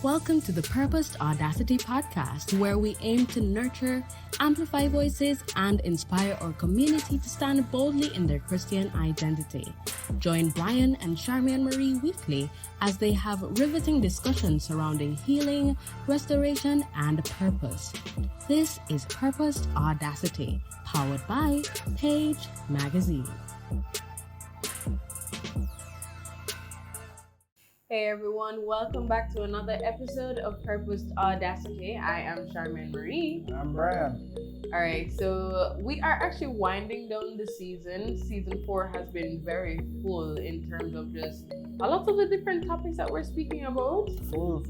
Welcome to the Purposed Audacity podcast, where we aim to nurture, amplify voices, and inspire our community to stand boldly in their Christian identity. Join Brian and Charmian Marie weekly as they have riveting discussions surrounding healing, restoration, and purpose. This is Purposed Audacity, powered by PAJE Magazine. Hey everyone, welcome back to another episode of Purposed Audacity. I am Charmaine Marie. I'm Brian. Alright, so we are actually winding down the season. Season 4 has been very full in terms of just a lot of the different topics that we're speaking about. Full.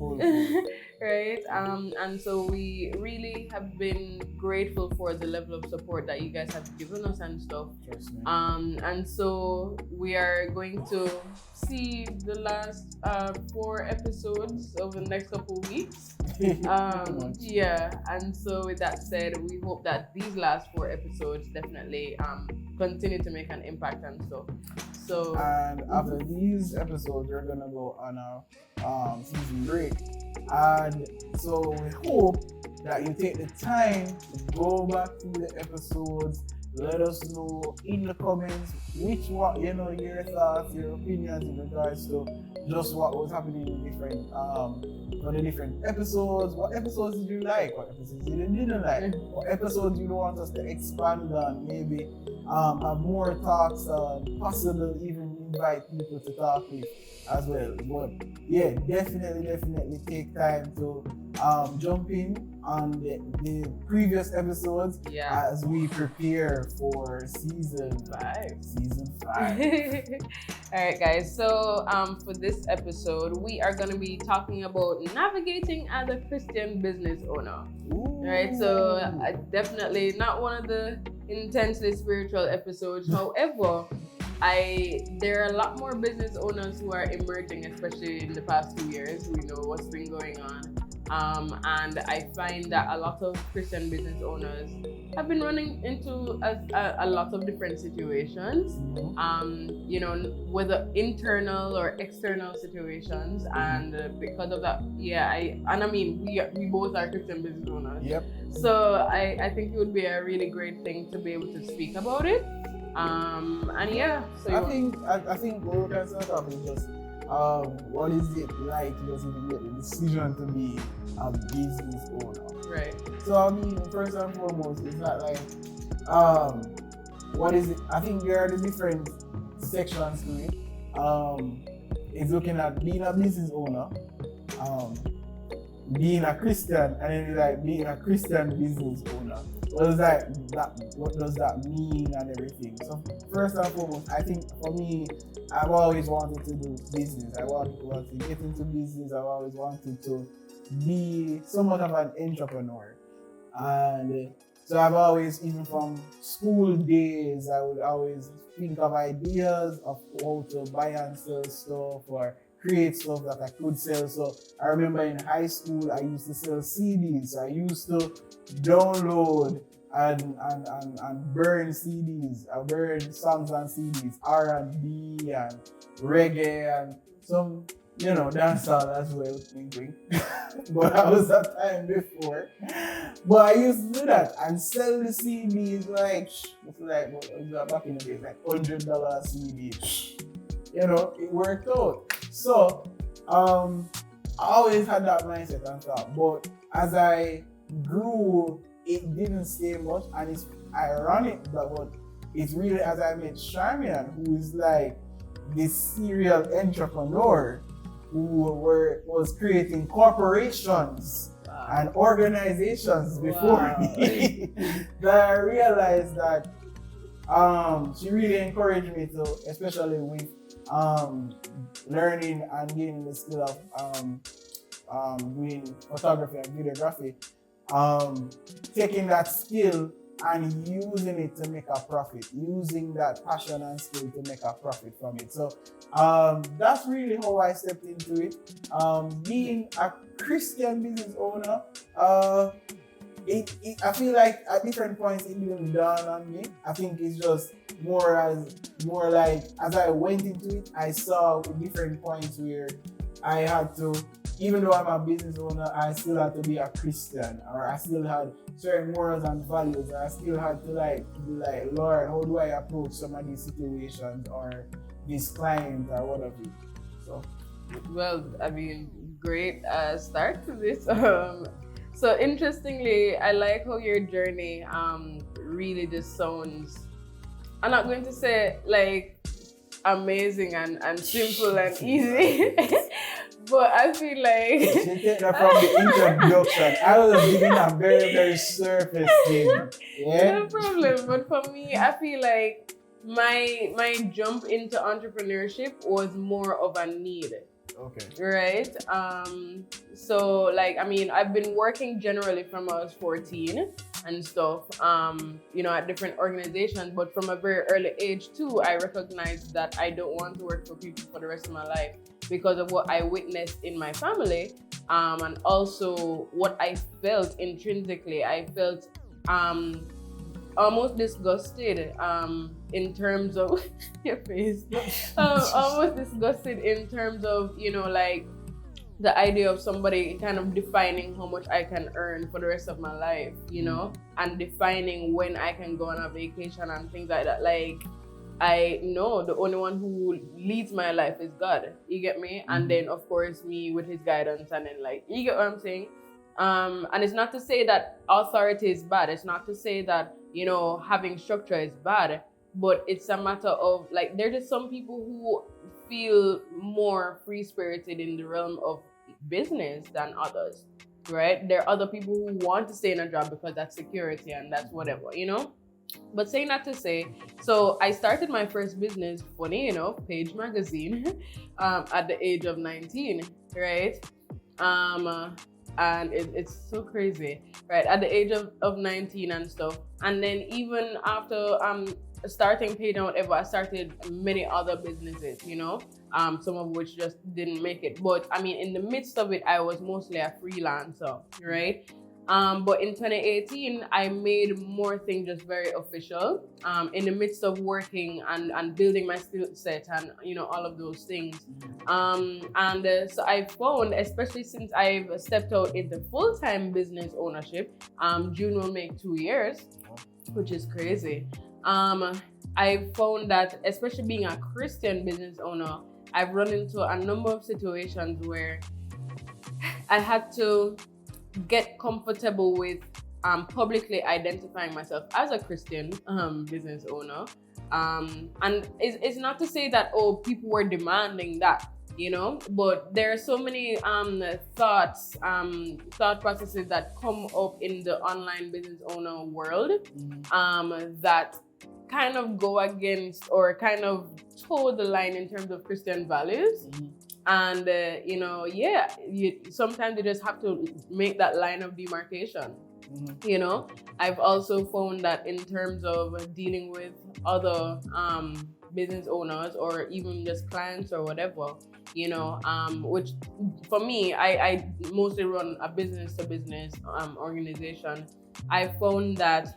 Right? And so we really have been grateful for the level of support that you guys have given us and stuff. Trust me. And so we are going to see the last 4 episodes over the next couple of weeks. Yeah, and so with that said, we hope that these last 4 episodes definitely continue to make an impact and stuff. So and after these episodes, we're gonna go on a season break, and so we hope that you take the time to go back through the episodes. Let us know in the comments which one, your thoughts, your opinions in regards to just what was happening in different for the different episodes. What episodes did you like? What episodes you didn't like? What episodes you want us to expand on? Maybe have more talks on, possible even invite people to talk with as well. But yeah, definitely take time to jump in on the previous episodes as we prepare for season 5. Alright guys, so for this episode we are going to be talking about navigating as a Christian business owner. Right, so definitely not one of the intensely spiritual episodes. However, there are a lot more business owners who are emerging, especially in the past 2 years. We know what's been going on. And I find that a lot of Christian business owners have been running into a lot of different situations, whether internal or external situations. And because of that, we both are Christian business owners. Yep. So I think it would be a really great thing to be able to speak about it. So I think what we can start off is just what is it like just to get the decision to be a business owner? Right. So first and foremost, it's not like what is it? I think there are the different sections to it. It's looking at being a business owner, being a Christian, and then it's like being a Christian business owner. What does that mean and everything? So first and foremost, I think for me, I've always wanted to do business. I wanted to get into business. I've always wanted to be somewhat of an entrepreneur. And so I've always, even from school days, I would always think of ideas of how to buy and sell stuff or create stuff that I could sell. So I remember in high school, I used to sell CDs. I used to download and burn CDs. I burned songs on CDs, R&B and reggae and some, dancehall as well. But that was that time before. But I used to do that and sell the CDs back in the days, like $100 CD. It worked out. So I always had that mindset and thought, but as I grew, it didn't stay much, and it's ironic, but it's really as I met Charmian, who is like this serial entrepreneur who was creating corporations and organizations before me, that I realized that she really encouraged me to, especially with learning and gaining the skill of doing photography and videography, taking that skill and using it to make a profit, using that passion and skill to make a profit from it. So that's really how I stepped into it. Being a Christian business owner, I feel like at different points it didn't dawn on me. I think it's just more like as I went into it, I saw different points where I had to even though I'm a business owner, I still had to be a Christian, or I still had certain morals and values, or I still had to be like, Lord, how do I approach some of these situations or this client or whatever. So, well, I mean, great start to this. So interestingly, I like how your journey really just sounds, I'm not going to say like amazing and simple and easy, but I feel like she take that from the introduction. I was giving a very, very surface thing. Yeah? No problem. But for me, I feel like my jump into entrepreneurship was more of a need. Okay. Right? So like, I mean, I've been working generally from I was 14 and stuff, at different organizations, but from a very early age too, I recognized that I don't want to work for people for the rest of my life because of what I witnessed in my family, and also what I felt intrinsically. I felt almost disgusted in terms of your face, almost disgusted in terms of like the idea of somebody kind of defining how much I can earn for the rest of my life, and defining when I can go on a vacation and things like that. Like, I know the only one who leads my life is God. You get me? And then of course me with his guidance, and then like, you get what I'm saying? And it's not to say that authority is bad. It's not to say that, having structure is bad, but it's a matter of like, there are just some people who feel more free-spirited in the realm of business than others, right? There are other people who want to stay in a job because that's security and that's whatever, But saying that to say, so I started my first business, funny enough, PAJE magazine, at the age of 19, right? And it's so crazy, right? At the age of 19 and stuff. And then even after starting PAJE and whatever, I started many other businesses, some of which just didn't make it. But I mean, in the midst of it, I was mostly a freelancer, right? But in 2018, I made more things just very official, in the midst of working and building my skill set and, all of those things. So I found, especially since I've stepped out into full-time business ownership, June will make 2 years, which is crazy. I found that, especially being a Christian business owner, I've run into a number of situations where I had to get comfortable with publicly identifying myself as a Christian business owner. And it's not to say that, people were demanding that, but there are so many thought processes that come up in the online business owner world that kind of go against or kind of toe the line in terms of Christian values. And, sometimes you just have to make that line of demarcation. I've also found that in terms of dealing with other business owners or even just clients or whatever, which for me, I mostly run a business to business organization. I found that,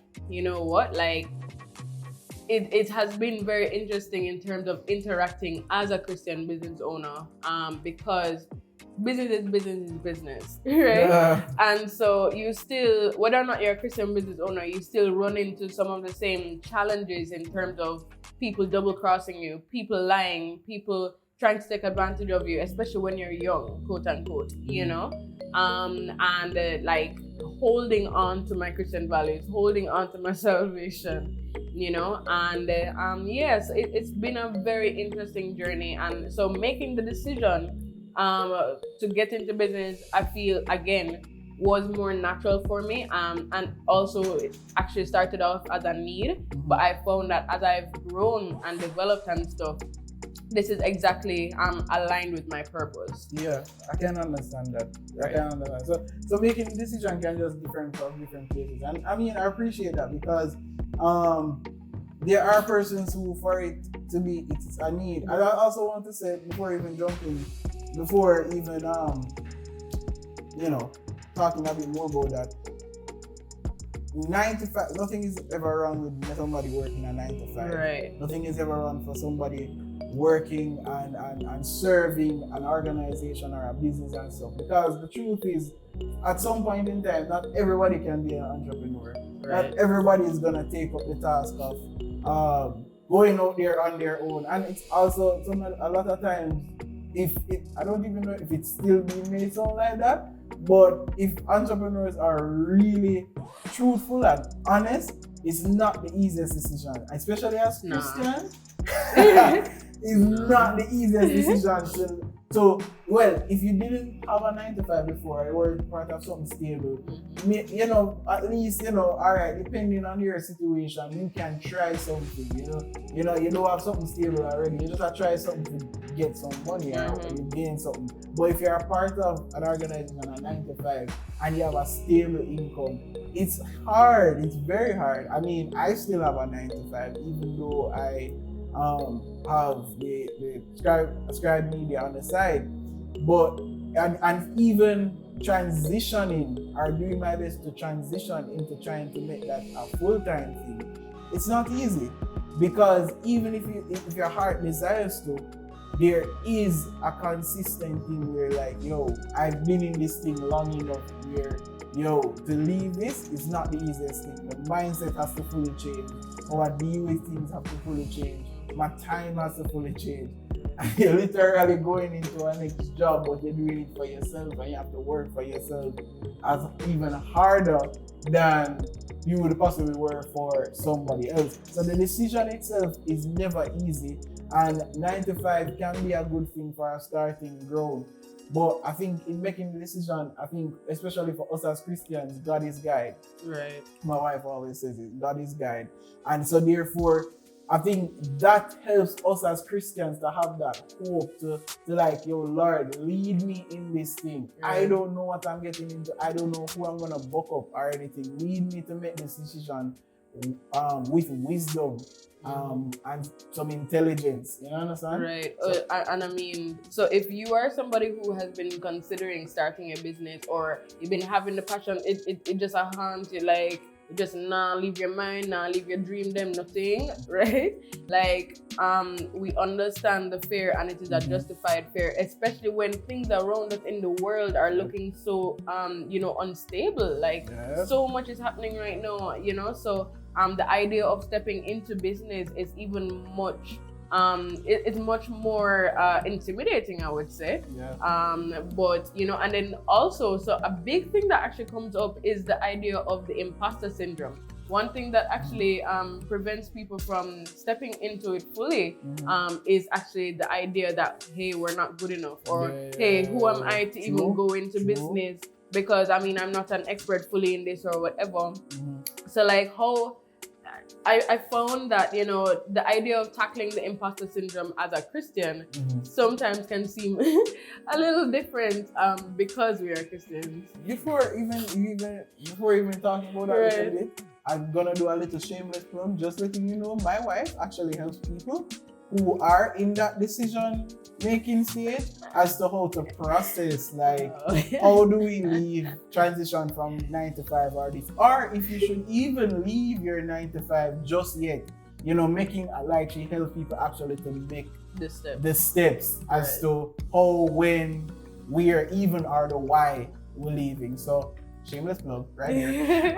it has been very interesting in terms of interacting as a Christian business owner, because business is business, right? Yeah. And so you still, whether or not you're a Christian business owner, you still run into some of the same challenges in terms of people double crossing you, people lying, people trying to take advantage of you, especially when you're young, quote unquote, like holding on to my Christian values, holding on to my salvation, yes, it's been a very interesting journey. And so making the decision to get into business, I feel again was more natural for me, and also it actually started off as a need, but I found that as I've grown and developed and stuff, this is exactly aligned with my purpose. Yeah, I can understand that. Right. I can understand. So making the decision can just different from different places, and I mean I appreciate that because there are persons who, for it to be, it's a need. And I also want to say before even talking a bit more about that. 9 to 5, nothing is ever wrong with somebody working a 9 to 5. Right. Nothing is ever wrong for somebody working and serving an organization or a business and stuff. Because the truth is, at some point in time, not everybody can be an entrepreneur. Right. Not everybody is gonna take up the task of going out there on their own. And it's also a lot of times, I don't even know if it's still being made sound like that, but if entrepreneurs are really truthful and honest, it's not the easiest decision, especially as Christians. It's not the easiest decision to well, if you didn't have a 9 to 5 before, you were part of something stable, at least, all right, depending on your situation, you can try something, you don't have something stable already, you just have to try something to get some money or you gain something. But if you're a part of an organization on a 9 to 5 and you have a stable income, it's hard, it's very hard. I mean, I still have a 9 to 5, even though I have the scribe media on the side, but and even transitioning or doing my best to transition into trying to make that a full-time thing, it's not easy, because even if your heart desires to, there is a consistent thing where like, I've been in this thing long enough where to leave this is not the easiest thing. The mindset has to fully change. How I deal with things have to fully change. My time has to fully change. And you're literally going into a next job, but you're doing it for yourself, and you have to work for yourself as even harder than you would possibly work for somebody else. So the decision itself is never easy, and 9 to 5 can be a good thing for a starting ground. But I think in making the decision, I think especially for us as Christians, God is guide. Right. My wife always says it, God is guide. And so therefore, I think that helps us as Christians to have that hope to like, Lord, lead me in this thing. Right. I don't know what I'm getting into. I don't know who I'm going to buck up or anything. Lead me to make this decision with wisdom. And some intelligence, you understand? Right. And I mean, so if you are somebody who has been considering starting a business, or you've been having the passion, it just haunts you, like, you just leave your mind, leave your dream, them nothing, right? Like, we understand the fear, and it is a justified fear, especially when things around us in the world are looking so, unstable. Like, so much is happening right now, so the idea of stepping into business is even much, it's much more intimidating, I would say. But, and then also, so a big thing that actually comes up is the idea of the imposter syndrome. One thing that actually prevents people from stepping into it fully is actually the idea that, hey, we're not good enough, or hey, who am I to even go into business? Because, I mean, I'm not an expert fully in this or whatever. So, like, how I found that, the idea of tackling the imposter syndrome as a Christian sometimes can seem a little different because we are Christians. Before even talking about that a little bit, I'm gonna do a little shameless plug, just letting you know, my wife actually helps people who are in that decision making stage as to how to process, like, how do we transition from 9 to 5 or this, or if you should even leave your 9 to 5 just yet, making, like, she helps people actually to make the steps as to how, when, where, even, or the why we're leaving. So shameless plug right here.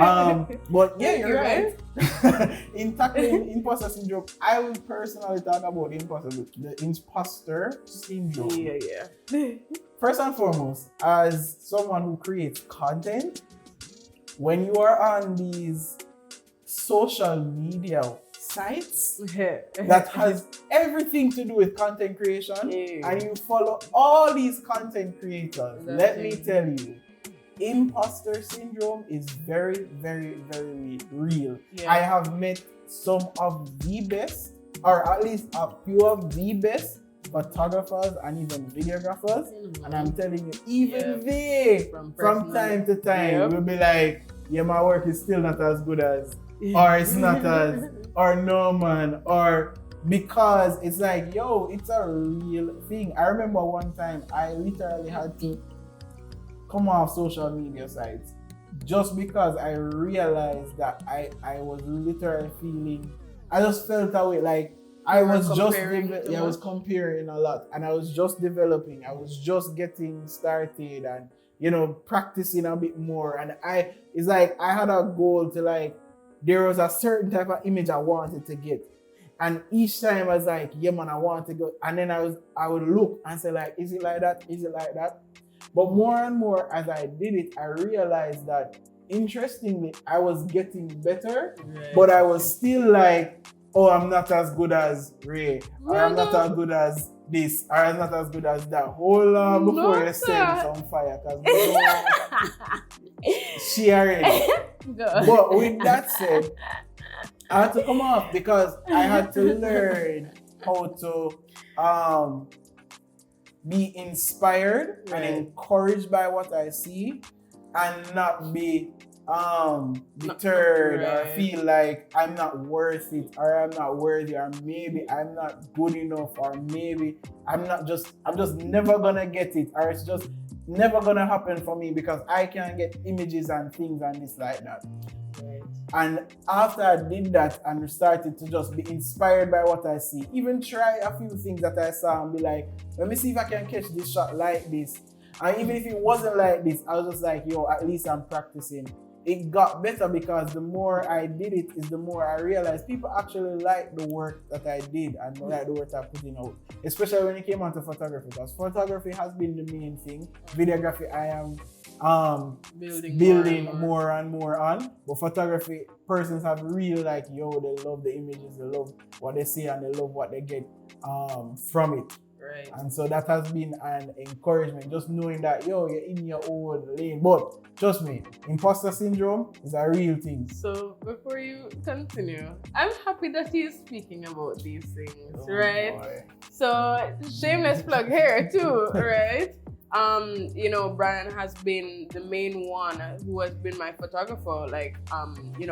But yeah, you're right. In tackling imposter syndrome, I would personally talk about the imposter syndrome. Yeah. First and foremost, as someone who creates content, when you are on these social media sites that has everything to do with content creation, and you follow all these content creators, let me tell you, imposter syndrome is very, very, very real. I have met some of the best, or at least a few of the best photographers and even videographers, and I'm telling you, even they, from time to time, will be like, yeah, my work is still not as good as, or it's not as, or no man, or because it's like, it's a real thing. I remember one time I literally had to come off social media sites just because I realized that I was literally feeling, I just felt that way, like I You were was just comparing too I was much? comparing a lot, and I was just developing. I was just getting started, and practicing a bit more. And it's like I had a goal to like there was a certain type of image I wanted to get, and each time I was like, yeah man, I want to go. And then I would look and say like, is it like that? Is it like that? But more and more as I did it, I realized that interestingly, I was getting better, Right. but I was still like, oh, I'm not as good as Ray, or I'm not as good as this, or I'm not as good as that. Hold on before No, you sir. send some fire, because she already. Go. But with that said, I had to come off because I had to learn how to be inspired Right. and encouraged by what I see, and not be deterred or Right. feel like I'm not worth it, or I'm not worthy, or maybe I'm not good enough, or maybe I'm just never gonna get it, or it's just never gonna happen for me because I can't get images and things and this like that. Right. And after I did that and started to just be inspired by what I see, even try a few things that I saw and be like, let me see if I can catch this shot like this. And even if it wasn't like this, I was just like, yo, at least I'm practicing. It got better because the more I did it, is the more I realized people actually like the work that I did and like the work I put in out. Especially when it came onto photography, because photography has been the main thing. Videography, I am building more and more on. But photography, persons have really like, yo, they love the images, they love what they see, and they love what they get from it. Right. And so that has been an encouragement, just knowing that, yo, you're in your own lane. But trust me, imposter syndrome is a real thing. So before you continue, I'm happy that he's speaking about these things, Oh, right? boy. So shameless plug here too, right? Brian has been the main one who has been my photographer, like,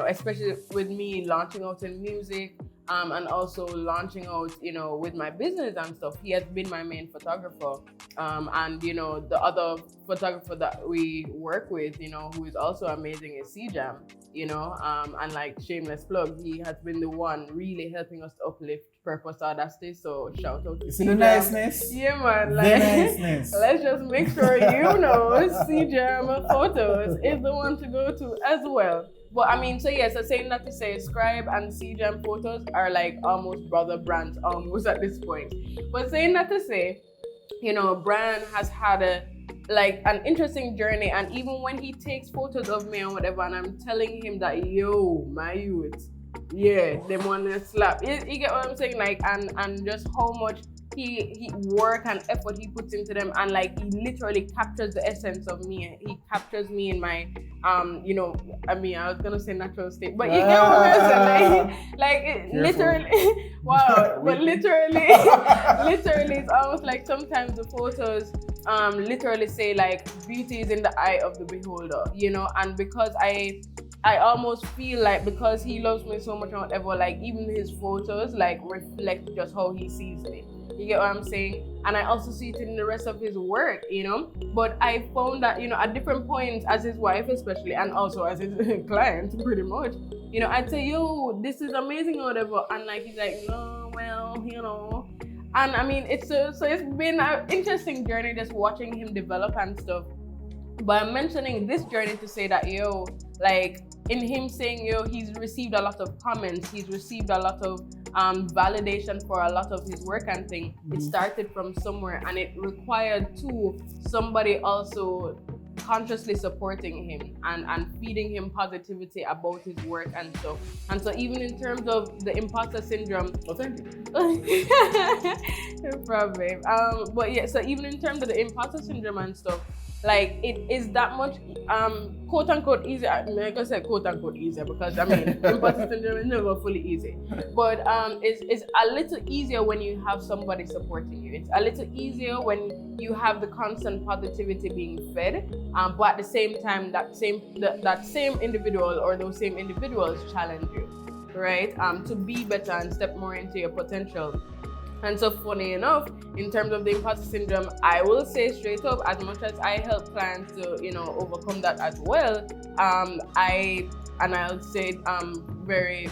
especially with me launching out in music, and also launching out, with my business and stuff. He has been my main photographer. And, the other photographer that we work with, who is also amazing is CJam, and like shameless plug, he has been the one really helping us to uplift Purpose Audacity. So shout out to You see the CJam. niceness? Yeah, man. The Like, niceness. let's just make sure CJam Photos is the one to go to as well. But I mean, so saying that to say, Scribe and CJam Photos are like almost brother brands, almost at this point. But saying that to say, Brian has had an interesting journey, and even when he takes photos of me and whatever, and I'm telling him that, yo, my youth, yeah, them want to slap. You get what I'm saying? Like, and just how much he work and effort he puts into them, and like he literally captures the essence of me. He captures me in my I was gonna say natural state, but you get what I'm saying? Like literally, wow. But literally, it's almost like sometimes the photos literally say like beauty is in the eye of the beholder, and because I almost feel like because he loves me so much and whatever, like even his photos like reflect just how he sees me. You get what I'm saying? And I also see it in the rest of his work, But I found that, at different points as his wife especially, and also as his client pretty much, I'd say, yo, this is amazing or whatever. And like, he's like, no, well, And I mean, it's been an interesting journey just watching him develop and stuff. But I'm mentioning this journey to say that, like in him saying, he's received a lot of comments, he's received a lot of validation for a lot of his work and thing. It started from somewhere, and it required somebody also consciously supporting him and feeding him positivity about his work and stuff. And so even in terms of the imposter syndrome, thank you. no problem. But yeah, so even in terms of the imposter syndrome and stuff, like it is that much quote unquote easy. I'm not gonna say quote unquote easier because I mean imposter syndrome is never fully easy. But it's a little easier when you have somebody supporting you. It's a little easier when you have the constant positivity being fed. But at the same time that same individual or those same individuals challenge you, right? To be better and step more into your potential. And so would enough, in terms of the imposter syndrome, I will say straight up, as much as I help clients to, overcome that as well, I'll say very,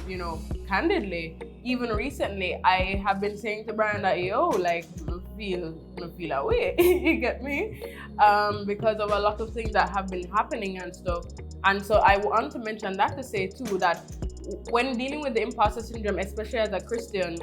candidly, even recently, I have been saying to Brian that, yo, like, I feel away, you get me? Because of a lot of things that have been happening and stuff. And so I want to mention that to say too that when dealing with the imposter syndrome, especially as a Christian,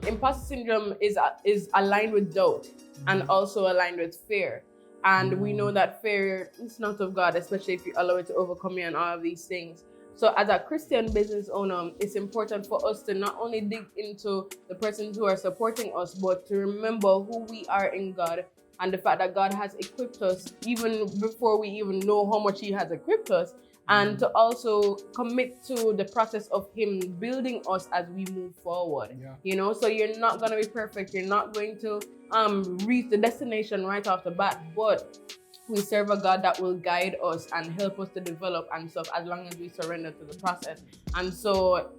imposter syndrome is aligned with doubt and also aligned with fear. And we know that fear is not of God, especially if you allow it to overcome you and all of these things. So as a Christian business owner, it's important for us to not only dig into the persons who are supporting us, but to remember who we are in God and the fact that God has equipped us even before we even know how much He has equipped us, and to also commit to the process of Him building us as we move forward. Yeah. You know, so you're not going to be perfect. You're not going to reach the destination right off the bat, but we serve a God that will guide us and help us to develop and stuff as long as we surrender to the process. And so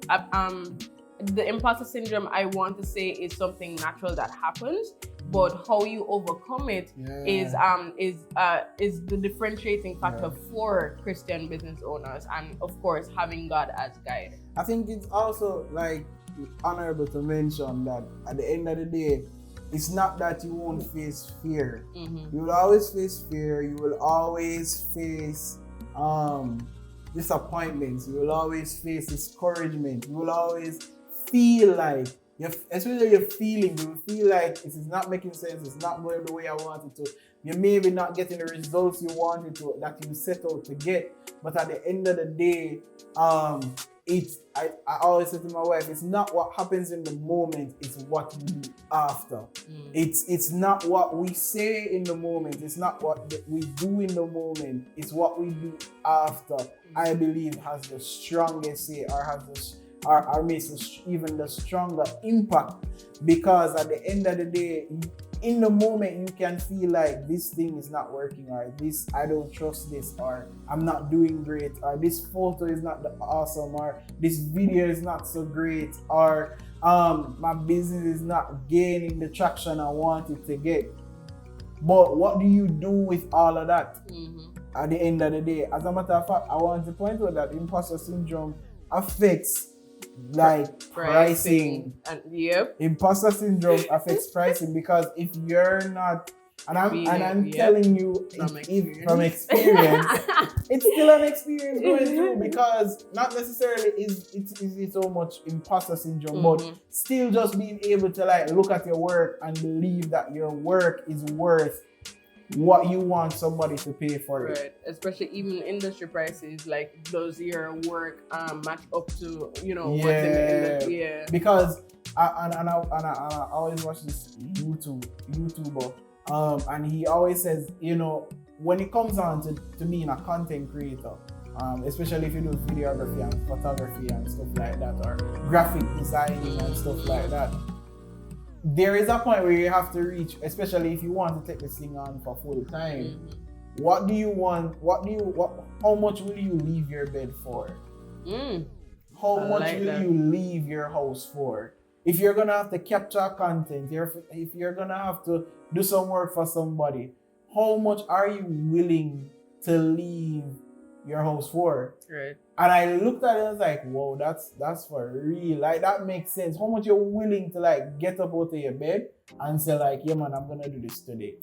the imposter syndrome, I want to say, is something natural that happens, but how you overcome it is the differentiating factor for Christian business owners, and of course having God as guide. I think it's also like honorable to mention that at the end of the day, it's not that you won't face fear. You will always face fear. You will always face disappointments. You will always face discouragement. You will always feel like, especially your feelings, you will feel like this is not making sense. It's not going the way I want it to. You may be not getting the results you wanted to, that you set out to get. But at the end of the day, I always say to my wife, it's not what happens in the moment, it's what we do after. It's not what we say in the moment, it's not what we do in the moment, it's what we do after. I believe has the strongest say, or has or makes even the stronger impact, because at the end of the day, in the moment you can feel like this thing is not working, or this, I don't trust this, or I'm not doing great, or this photo is not awesome, or this video is not so great, or my business is not gaining the traction I want it to get. But what do you do with all of that at the end of the day? As a matter of fact, I want to point out that imposter syndrome affects like pricing. And Imposter syndrome affects pricing, because if you're not, and I'm telling you from experience, it's still an experience going through, because not necessarily is it so much imposter syndrome, but still just being able to like look at your work and believe that your work is worth what you want somebody to pay for it. Right, especially even industry prices, like does your work match up to what's in the industry? Because I always watch this YouTuber, and he always says, when it comes on to being a content creator, especially if you do videography and photography and stuff like that, or graphic designing and stuff like that, there is a point where you have to reach, especially if you want to take this thing on for full time. What do you want? How much will you leave your bed for? How much will you leave your house for? If you're gonna have to capture content, if you're gonna have to do some work for somebody, how much are you willing to leave your house for? Right. And I looked at it and was like, whoa, that's for real. Like, that makes sense. How much you're willing to like get up out of your bed and say like, yeah man, I'm gonna do this today.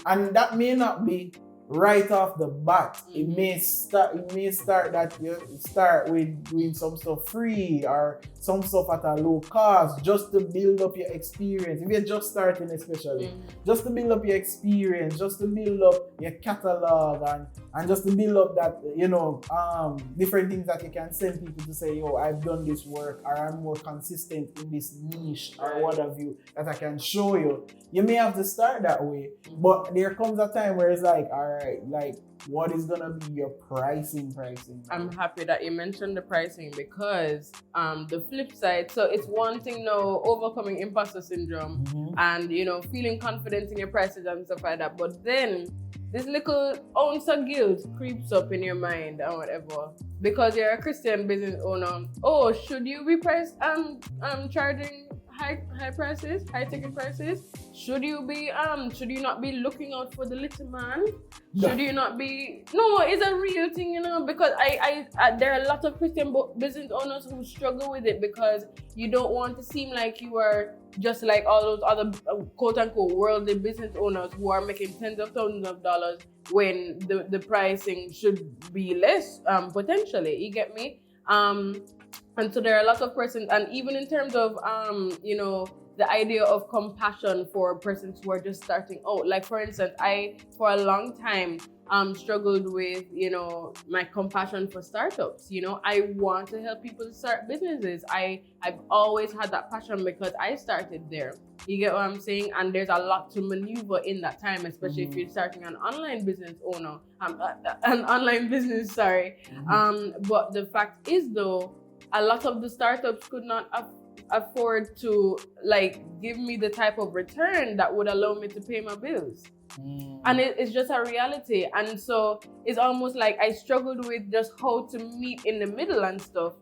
And that may not be right off the bat. It may start that you start with doing some stuff free or some stuff at a low cost, just to build up your experience. If you're just starting, especially, just to build up your experience, just to build up your catalog, and just to build up that, different things that you can send people to say, yo, I've done this work, or I'm more consistent in this niche, or what have you, that I can show you. You may have to start that way, but there comes a time where it's like, all right, like, what is gonna be your pricing? I'm happy that you mentioned the pricing, because the flip side, so it's one thing now overcoming imposter syndrome and feeling confident in your prices and stuff like that, but then this little ounce of guilt creeps up in your mind and whatever, because you're a Christian business owner. Oh, should you be charging high prices, high ticket prices? Should you not be looking out for the little man? Should you not be? No, it's a real thing, you know, because I there are a lot of Christian business owners who struggle with it because you don't want to seem like you are just like all those other quote unquote worldly business owners who are making tens of thousands of dollars when the pricing should be less, potentially. You get me? And so there are a lot of persons, and even in terms of you know, the idea of compassion for persons who are just starting out. Like for instance, I for a long time struggled with, you know, my compassion for startups. You know, I want to help people start businesses. I've always had that passion because I started there. You get what I'm saying? And there's a lot to maneuver in that time, especially if you're starting an online business owner, an online business, sorry. But the fact is though, a lot of the startups could not afford to like give me the type of return that would allow me to pay my bills. And it's just a reality. And so it's almost like I struggled with just how to meet in the middle and stuff.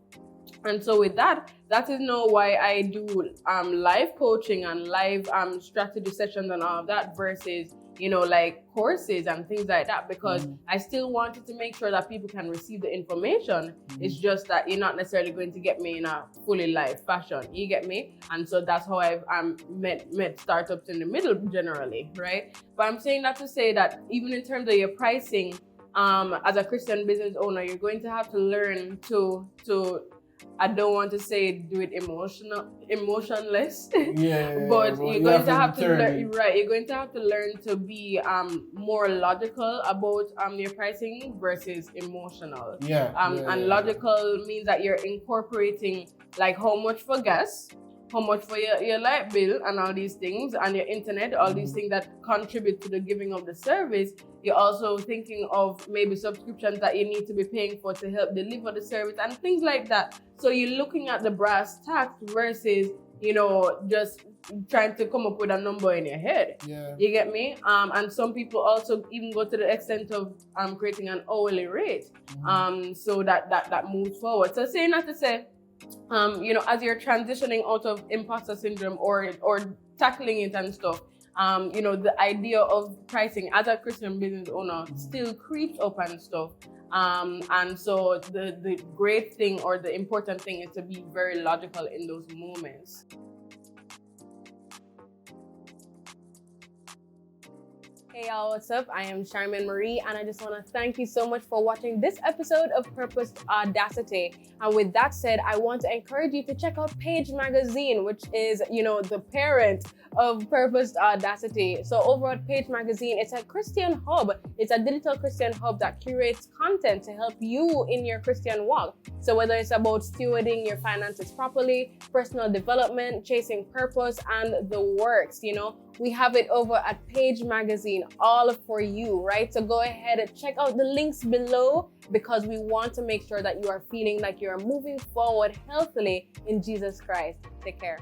And so with that is now why I do live coaching and live strategy sessions and all of that versus, you know, like courses and things like that, because I still wanted to make sure that people can receive the information. It's just that you're not necessarily going to get me in a fully live fashion. You get me? And so that's how I've met startups in the middle generally, right? But I'm saying that to say that even in terms of your pricing, as a Christian business owner, you're going to have to learn to I don't want to say do it emotionless, but you're going to have to learn, right? You're going to have to learn to be more logical about your pricing versus emotional. And logical means that you're incorporating like how much for gas, how much for your light bill and all these things, and your internet, all these things that contribute to the giving of the service. You're also thinking of maybe subscriptions that you need to be paying for to help deliver the service and things like that. So you're looking at the brass tacks versus, you know, just trying to come up with a number in your head. You get me? And some people also even go to the extent of creating an hourly rate, so that moves forward. So saying that to say, you know, as you're transitioning out of imposter syndrome or tackling it and stuff, you know, the idea of pricing as a Christian business owner still creeps up and stuff. And so the great thing or the important thing is to be very logical in those moments. Hey y'all, what's up? I am Charmaine Marie, and I just want to thank you so much for watching this episode of Purposed Audacity. And with that said, I want to encourage you to check out PAJE magazine, which is, you know, the parent of Purposed Audacity. So over at PAJE magazine, it's a Christian hub. It's a digital Christian hub that curates content to help you in your Christian walk. So whether it's about stewarding your finances properly, personal development, chasing purpose, and the works, you know, we have it over at PAJE magazine, all for you, right? So go ahead and check out the links below, because we want to make sure that you are feeling like you're moving forward healthily in Jesus Christ. Take care.